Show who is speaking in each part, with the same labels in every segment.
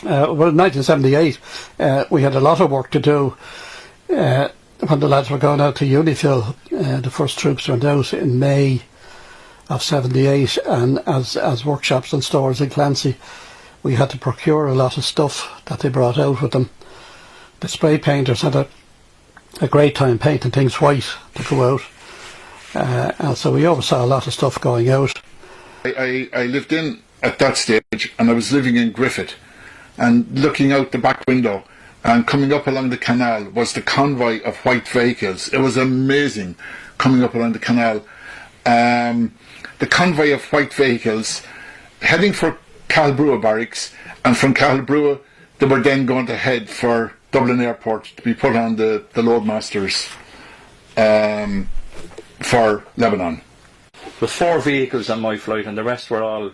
Speaker 1: Well, in 1978, we had a lot of work to do when the lads were going out to UNIFIL. The first troops went out in May of 78, and as workshops and stores in Clancy, we had to procure a lot of stuff that they brought out with them. The spray painters had a great time painting things white to go out, and so we oversaw a lot of stuff going out.
Speaker 2: I lived in at that stage, and I was living in Griffith, and looking out the back window and coming up along the canal was the convoy of white vehicles. It was amazing coming up along the canal. The convoy of white vehicles heading for Carlbrua barracks, and from Carlbrua they were then going to head for Dublin Airport to be put on the loadmasters for Lebanon.
Speaker 3: There was 4 vehicles on my flight, and the rest were all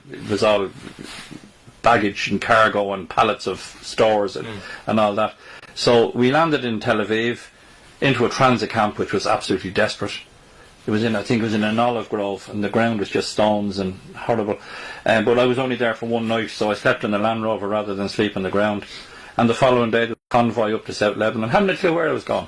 Speaker 3: baggage and cargo and pallets of stores and all that. So we landed in Tel Aviv into a transit camp which was absolutely desperate. It was I think it was in an olive grove, and the ground was just stones and horrible. But I was only there for one night, so I slept in the Land Rover rather than sleep on the ground. And the following day, the convoy up to South Lebanon. I hadn't a clue where I was going.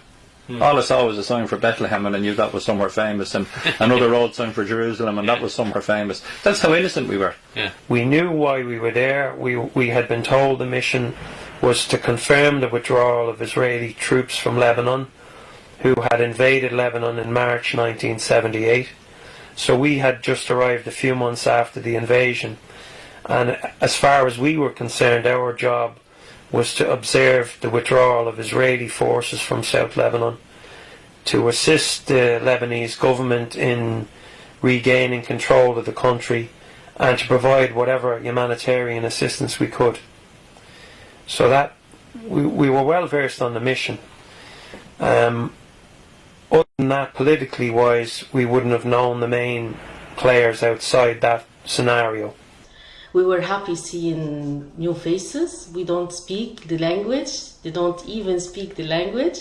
Speaker 3: All I saw was a sign for Bethlehem, and I knew that was somewhere famous, and another road sign for Jerusalem, and that was somewhere famous. That's how innocent we were.
Speaker 4: Yeah. We knew why we were there. We had been told the mission was to confirm the withdrawal of Israeli troops from Lebanon, who had invaded Lebanon in March 1978. So we had just arrived a few months after the invasion, and as far as we were concerned, our job was to observe the withdrawal of Israeli forces from South Lebanon, to assist the Lebanese government in regaining control of the country, and to provide whatever humanitarian assistance we could. So that we were well versed on the mission. Other than that, politically wise, we wouldn't have known the main players outside that scenario.
Speaker 5: We were happy seeing new faces. We don't speak the language. They don't even speak the language.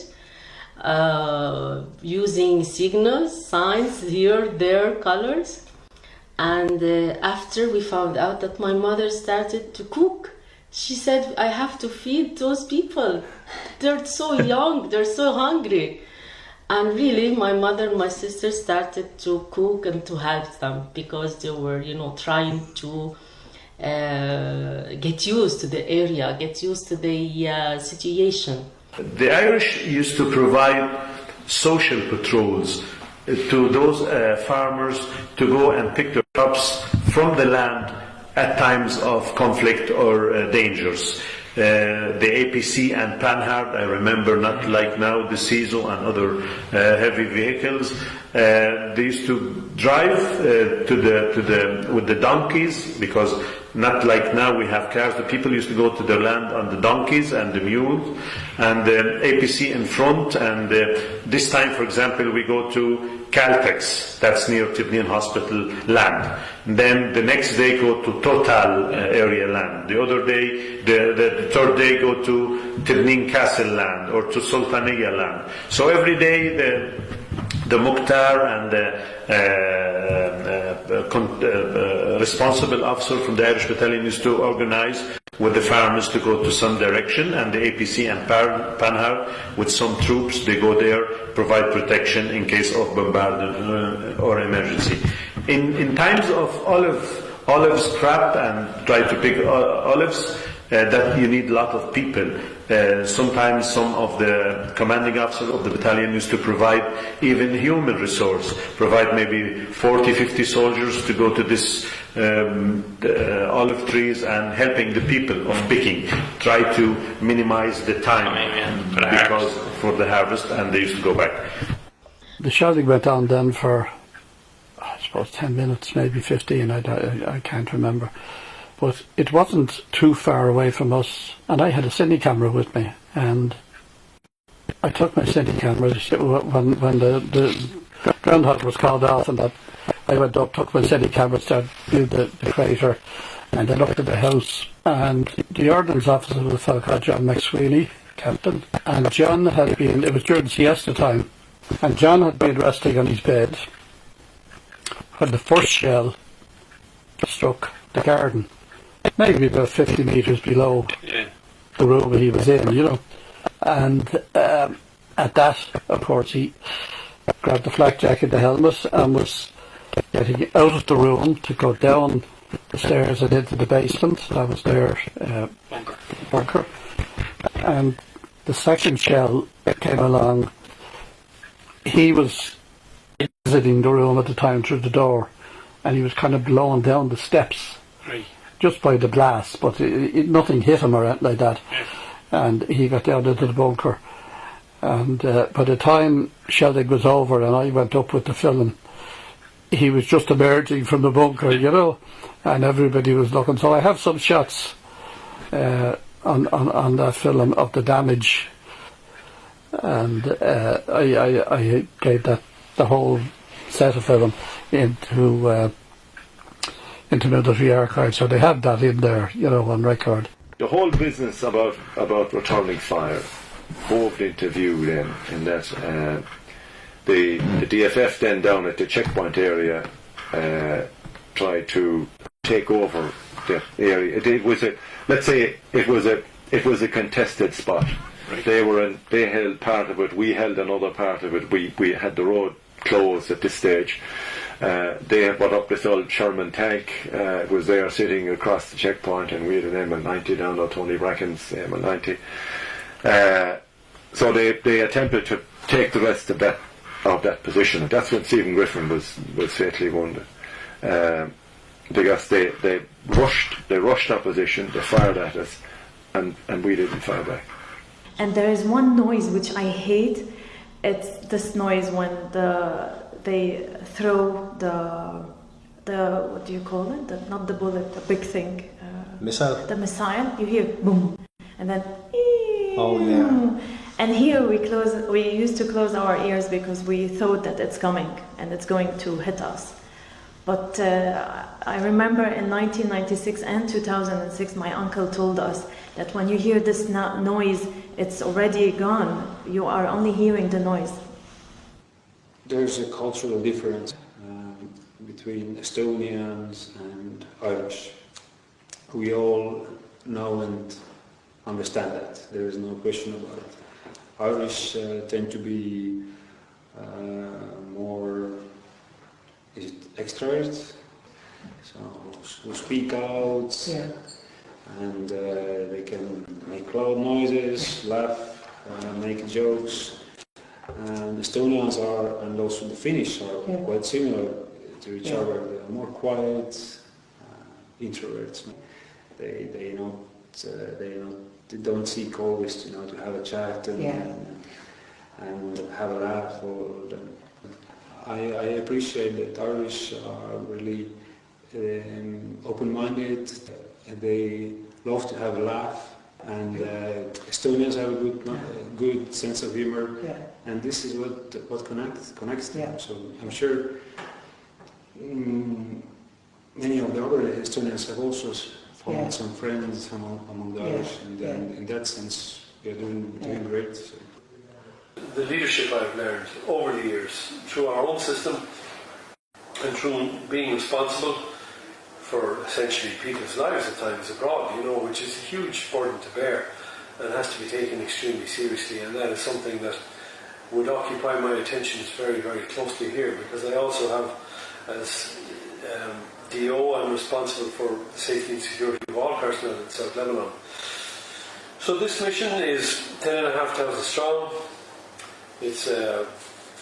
Speaker 5: Using signals, signs, here, there, colors. And after we found out that my mother started to cook, she said, I have to feed those people. They're so young, they're so hungry. And really, my mother and my sister started to cook and to help them, because they were, trying to get used to the area, get used to the situation.
Speaker 6: The Irish used to provide social patrols to those farmers to go and pick their crops from the land at times of conflict or dangers. The APC and Panhard, I remember, not like now, the CISO and other heavy vehicles. They used to drive with the donkeys, because not like now we have cars. The people used to go to their land on the donkeys and the mules, and the APC in front. And this time, for example, we go to Caltex, that's near Tibnin Hospital land. And then the next day go to Total area land. The other day, the third day go to Tibnin Castle land or to Sultaniya land. So every day the Mukhtar and the responsible officer from the Irish battalion used to organize with the farmers to go to some direction, and the APC and Panhard with some troops, they go there, provide protection in case of bombardment or emergency. In times of olive scrap and try to pick olives, that you need a lot of people. Sometimes some of the commanding officers of the battalion used to provide even human resource, provide maybe 40, 50 soldiers to go to this olive trees and helping the people of picking, try to minimize the time for the harvest, and they used to go back.
Speaker 1: The shelling went on then for, I suppose, 10 minutes, maybe 15, I can't remember. But it wasn't too far away from us, and I had a cine camera with me, and I took my cine camera when the groundhog was called off, and that I went up, took my cine camera, started viewing the crater, and I looked at the house, and the ordnance officer was a fellow called John McSweeney, captain, and John had been, it was during siesta time, and John had been resting on his bed when the first shell struck the garden, maybe about 50 metres below. the room he was in, you know. And at that, of course, he grabbed the flak jacket, the helmet, and was getting out of the room to go down the stairs and into the basement. That was their bunker. And the second shell came along. He was exiting the room at the time through the door, and he was kind of blown down the steps just by the blast, but nothing hit him or anything like that. And he got down into the bunker. And by the time shelling was over and I went up with the film, he was just emerging from the bunker, you know, and everybody was looking. So I have some shots on that film of the damage, and I gave that the whole set of film into military archives, so they have that in there, you know, on record.
Speaker 7: The whole business about returning fire moved into view then, in that the DFF then down at the checkpoint area tried to take over the area. It was let's say it was a contested spot. Right. They held part of it, we held another part of it. We had the road closed at this stage. They had brought up this old Sherman tank, was there sitting across the checkpoint, and we had an ML90 down there, Tony Bracken's ML90. So they attempted to take the rest of that position. That's when Stephen Griffin was fatally wounded. Because they rushed our position, they fired at us, and we didn't fire back.
Speaker 8: And there is one noise which I hate. It's this noise when they throw the what do you call it? Not the bullet, the big thing.
Speaker 9: Missile.
Speaker 8: The missile. You hear boom, and then.
Speaker 9: Oh yeah.
Speaker 8: And here we used to close our ears because we thought that it's coming and it's going to hit us. But I remember in 1996 and 2006, my uncle told us that when you hear this noise, it's already gone. You are only hearing the noise.
Speaker 10: There's a cultural difference between Estonians and Irish. We all know and understand that. There is no question about it. Irish tend to be more extroverts, so who speak out, and they can make loud noises, laugh, make jokes. And Estonians are, and also the Finnish are quite similar to each other. They are more quiet, introverts. They don't seek always to have a chat and have a laugh. I appreciate that Irish are really open-minded, and they love to have a laugh, and Estonians have a good sense of humor, and this is what connects them. So I'm sure many of the other Estonians have also found some friends among the Irish, and in that sense we are doing great. So.
Speaker 11: The leadership I've learned over the years through our own system and through being responsible for essentially people's lives at times abroad, which is a huge burden to bear and has to be taken extremely seriously, and that is something that would occupy my attentions very, very closely here, because I also have, as DO, I'm responsible for the safety and security of all personnel in South Lebanon. So this mission is 10,500 strong. It's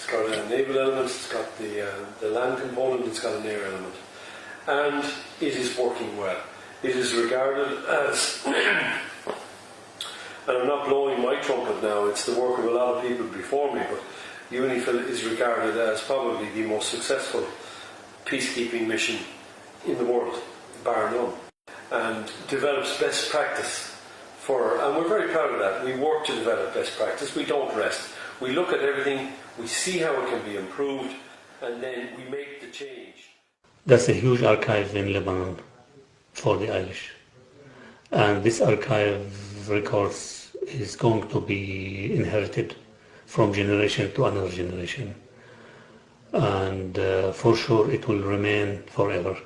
Speaker 11: got a naval element, it's got the land component, it's got an air element. And it is working well. It is regarded as, and I'm not blowing my trumpet now, it's the work of a lot of people before me, but UNIFIL is regarded as probably the most successful peacekeeping mission in the world, bar none, and develops best practice and we're very proud of that. We work to develop best practice, we don't rest. We look at everything, we see how it can be improved, and then we make the change.
Speaker 12: That's a huge archive in Lebanon for the Irish. And this archive records is going to be inherited from generation to another generation. And for sure it will remain forever.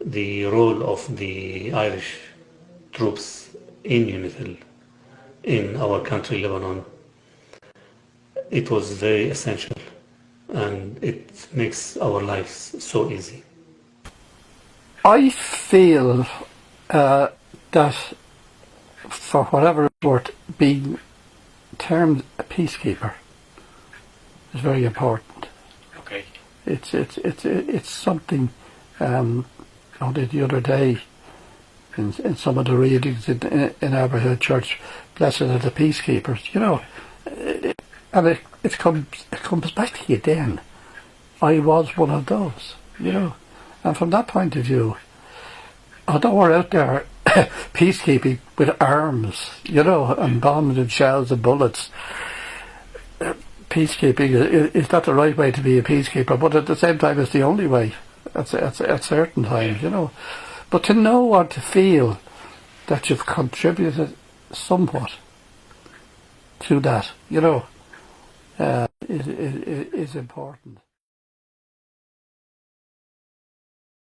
Speaker 12: The role of the Irish troops in UNIFIL in our country, Lebanon, it was very essential, and it makes our lives so easy.
Speaker 1: I feel that for whatever it's worth, being termed a peacekeeper is very important.
Speaker 4: Okay.
Speaker 1: It's something. I did the other day in some of the readings in Aberhill Church, blessed are the peacekeepers. You know, and it comes back to you then. I was one of those. You know, and from that point of view, although we're out there peacekeeping with arms, you know, and bombs and shells and bullets, peacekeeping is not the right way to be a peacekeeper, but at the same time it's the only way at certain times, you know. But to know or to feel that you've contributed somewhat to that, you know, is important.